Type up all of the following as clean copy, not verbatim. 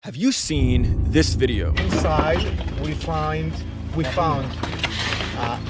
Have you seen this video? Inside, we found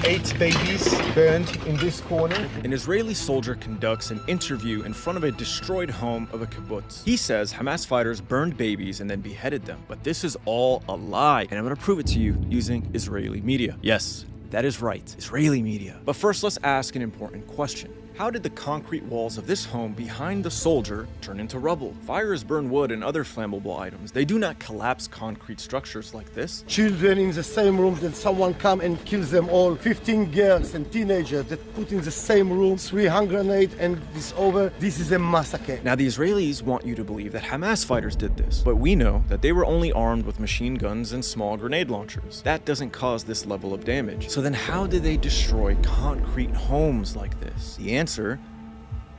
8 babies burned in this corner. An Israeli soldier conducts an interview in front of a destroyed home of a kibbutz. He says Hamas fighters burned babies and then beheaded them, but this is all a lie, and I'm gonna prove it to you using Israeli media. Yes, that is right, Israeli media. But first, let's ask an important question. How did the concrete walls of this home behind the soldier turn into rubble? Fires burn wood and other flammable items. They do not collapse concrete structures like this. Children in the same room, then someone come and kills them all. 15 girls and teenagers that put in the same room, 300 grenades, and it's over. This is a massacre. Now, the Israelis want you to believe that Hamas fighters did this, but we know that they were only armed with machine guns and small grenade launchers. That doesn't cause this level of damage. So then how did they destroy concrete homes like this? The answer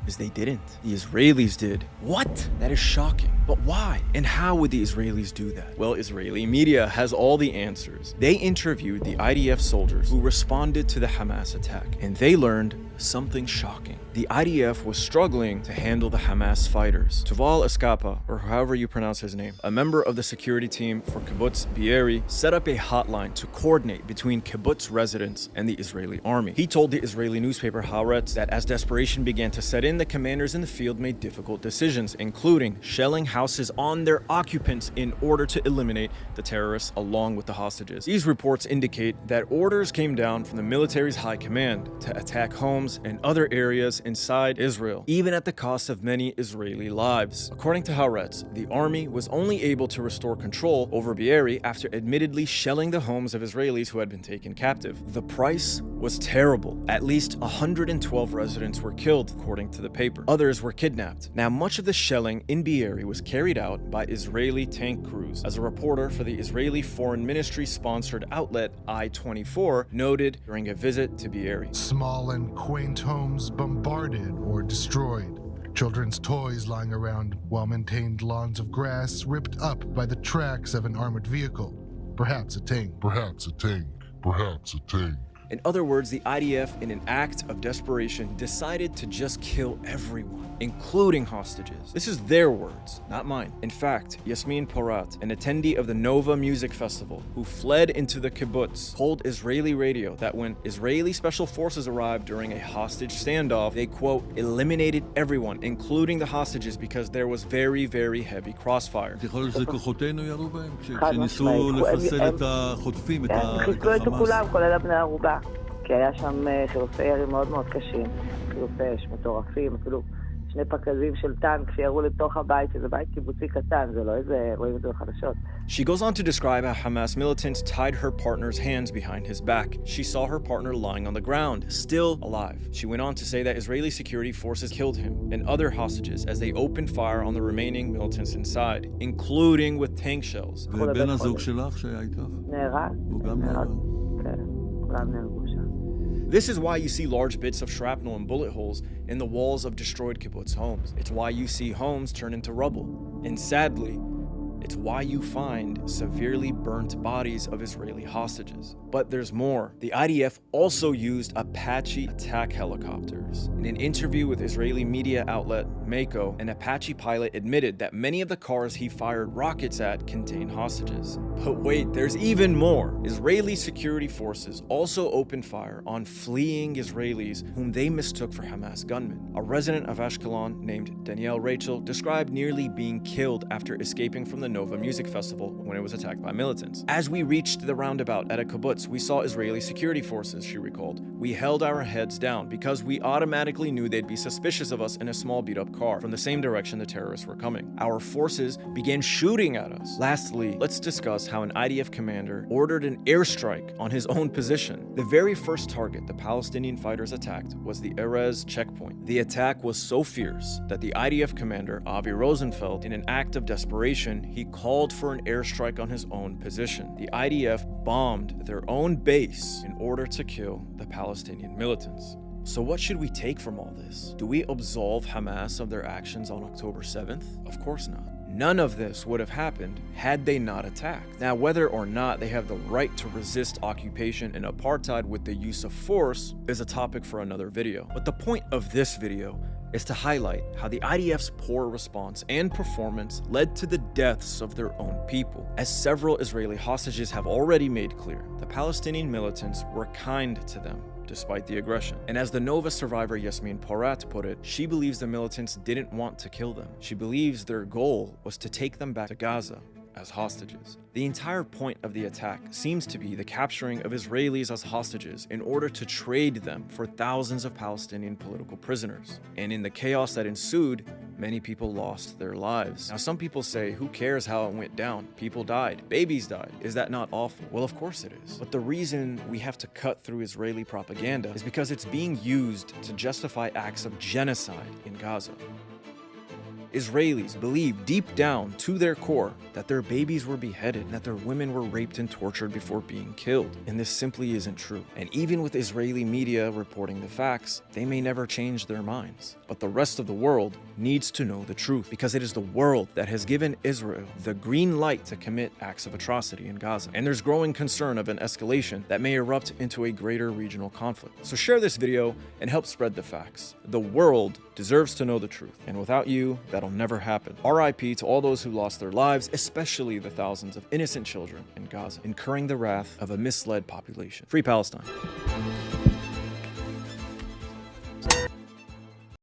is they didn't. The Israelis did. What? That is shocking. But why? And how would the Israelis do that? Well, Israeli media has all the answers. They interviewed the IDF soldiers who responded to the Hamas attack, and they learned something shocking. The IDF was struggling to handle the Hamas fighters. Tuval Eskapa, or however you pronounce his name, a member of the security team for Kibbutz Be'eri, set up a hotline to coordinate between kibbutz residents and the Israeli army. He told the Israeli newspaper Haaretz that as desperation began to set in, the commanders in the field made difficult decisions, including shelling houses on their occupants in order to eliminate the terrorists along with the hostages. These reports indicate that orders came down from the military's high command to attack homes and other areas inside Israel, even at the cost of many Israeli lives. According to Haaretz, the army was only able to restore control over Be'eri after admittedly shelling the homes of Israelis who had been taken captive. The price was terrible. At least 112 residents were killed, according to the paper. Others were kidnapped. Now, much of the shelling in Be'eri was carried out by Israeli tank crews, as a reporter for the Israeli Foreign Ministry-sponsored outlet I-24 noted during a visit to Be'eri. Small and quaint homes bombarded or destroyed. Children's toys lying around, well-maintained lawns of grass ripped up by the tracks of an armored vehicle. Perhaps a tank. Perhaps a tank. Perhaps a tank. In other words, the IDF, in an act of desperation, decided to just kill everyone, including hostages. This is their words, not mine. In fact, Yasmin Porat, an attendee of the Nova Music Festival, who fled into the kibbutz, told Israeli radio that when Israeli special forces arrived during a hostage standoff, they, quote, eliminated everyone, including the hostages, because there was very, very heavy crossfire. כי היה שם חילופי ירי מאוד מאוד קשים, חילופי אש מטורפים, אפילו 2 פקדים של טנק שירו לתוך הבית, שזה בית קיבוצי קטן, זה לא איזה, רואים את זה בחדשות. She goes on to describe how Hamas militants tied her partner's hands behind his back. She saw her partner lying on the ground, still alive. She went on to say that Israeli security forces killed him and other hostages as they opened fire on the remaining militants inside, including with tank shells. ובן הזוג שלך שהיה איתך? נהרג. הוא גם נהרג? כן, כולם נהרגו שם. This is why you see large bits of shrapnel and bullet holes in the walls of destroyed kibbutz homes. It's why you see homes turn into rubble. And sadly, it's why you find severely burnt bodies of Israeli hostages. But there's more. The IDF also used Apache attack helicopters. In an interview with Israeli media outlet Mako, an Apache pilot admitted that many of the cars he fired rockets at contained hostages. But wait, there's even more. Israeli security forces also opened fire on fleeing Israelis whom they mistook for Hamas gunmen. A resident of Ashkelon named Danielle Rachel described nearly being killed after escaping from the Nova Music Festival when it was attacked by militants. As we reached the roundabout at a kibbutz, we saw Israeli security forces, she recalled. We held our heads down because we automatically knew they'd be suspicious of us in a small beat-up car from the same direction the terrorists were coming. Our forces began shooting at us. Lastly, let's discuss how an IDF commander ordered an airstrike on his own position. The very first target the Palestinian fighters attacked was the Erez checkpoint. The attack was so fierce that the IDF commander, Avi Rosenfeld, in an act of desperation, he called for an airstrike on his own position. The IDF bombed their own base in order to kill the Palestinian militants. So what should we take from all this? Do we absolve Hamas of their actions on October 7th? Of course not. None of this would have happened had they not attacked. Now, whether or not they have the right to resist occupation and apartheid with the use of force is a topic for another video. But the point of this video is to highlight how the IDF's poor response and performance led to the deaths of their own people. As several Israeli hostages have already made clear, the Palestinian militants were kind to them despite the aggression. And as the Nova survivor Yasmin Porat put it, she believes the militants didn't want to kill them. She believes their goal was to take them back to Gaza as hostages. The entire point of the attack seems to be the capturing of Israelis as hostages in order to trade them for thousands of Palestinian political prisoners. And in the chaos that ensued, many people lost their lives. Now, some people say, who cares how it went down? People died. Babies died. Is that not awful? Well, of course it is. But the reason we have to cut through Israeli propaganda is because it's being used to justify acts of genocide in Gaza. Israelis believe deep down to their core that their babies were beheaded and that their women were raped and tortured before being killed. And this simply isn't true. And even with Israeli media reporting the facts, they may never change their minds. But the rest of the world needs to know the truth, because it is the world that has given Israel the green light to commit acts of atrocity in Gaza. And there's growing concern of an escalation that may erupt into a greater regional conflict. So share this video and help spread the facts. The world deserves to know the truth. And without you, that'll never happen. RIP to all those who lost their lives, especially the thousands of innocent children in Gaza, incurring the wrath of a misled population. Free Palestine.